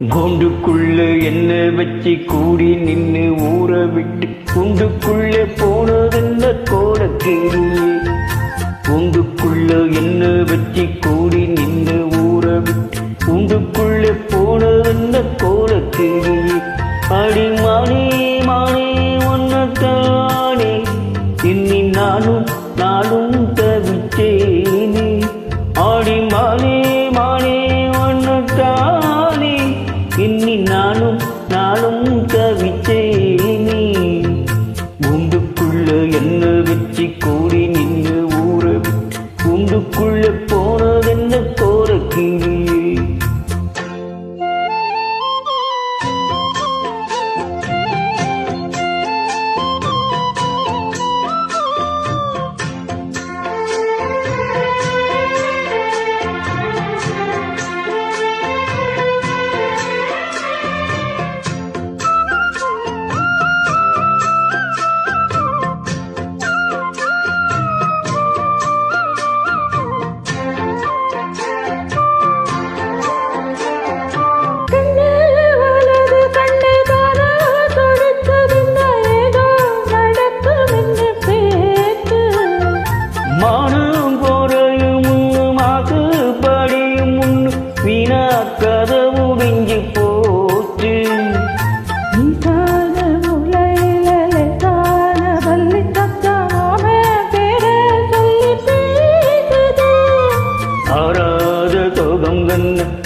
கூண்டுக்குள்ள என்ன வச்சு கூடி நின்னு ஊற விட்டு கூண்டுக்குள்ள போனதென்ன கோலக்கிளியே. கூண்டுக்குள்ள என்ன வச்சு கூடி நின்னு ஊற விட்டு கூண்டுக்குள்ள போனதென்ன கோலக்கிளியே. அடி மானே மானே ஒன்னத்தானே இன்னி நானும் தவிச்சேனே. ஆடி மானே மானே ஒன்னத்தானே இன்னி நானும் தவிச்சேனே. கூண்டுக்குள்ள என்ன வச்சு கூடி நின்று ஊற விட்டு கூண்டுக்குள்ள போனதென்ன கோலக்கிளியே.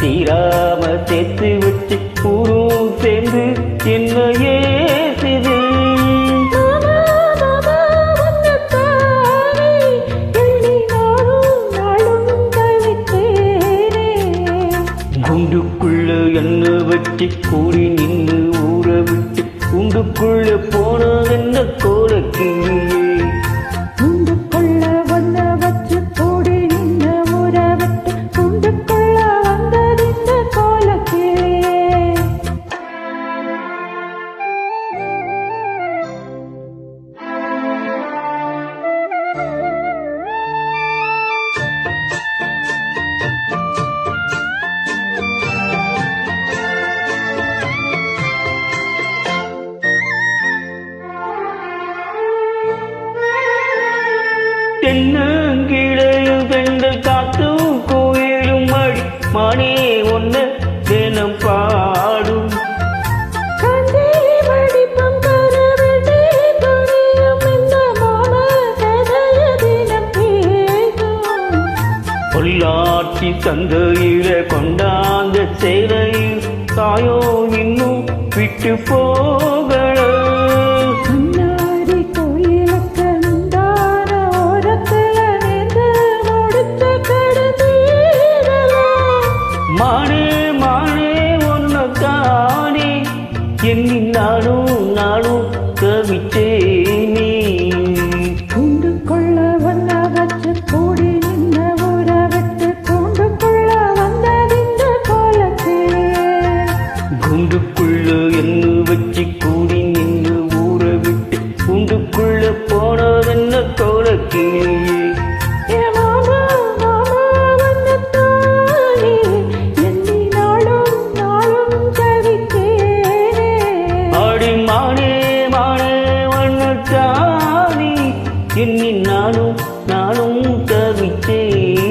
தீராம சேர்த்து வச்சு ஊரும் சேர்ந்து என்ன ஏசுது. கூண்டுக்குள்ள என்ன வச்சு கூடி நின்று ஊற விட்டு கூண்டுக்குள்ள போனதென்ன கோலக்கிளியே. தென்னங்கிளையும் பெண்கள் காத்தும் கோயிலும் மழி மானே ஒன்ன தினம் பாடும். பொள்ளாச்சி சந்தையில கொண்டாந்த சேலையில் தாயோ இன்னும் விட்டு போகல. மானே மானே ஒன்னத்தானே எண்ணி நானும் தவிச்சேனே. கூண்டுக்குள்ள வந்த வச்சு கூடி நின்ன ஊற விட்டு கூண்டுக்குள்ள வந்ததிந்த கோலக்கிளியே. கூண்டுக்குள்ள என்ன வச்சு கூடி நின்று ஊற விட்டு கூண்டுக்குள்ள போனதென்ன கோலக்கிளியே. இன்னி நானும் தவிச்சேன்.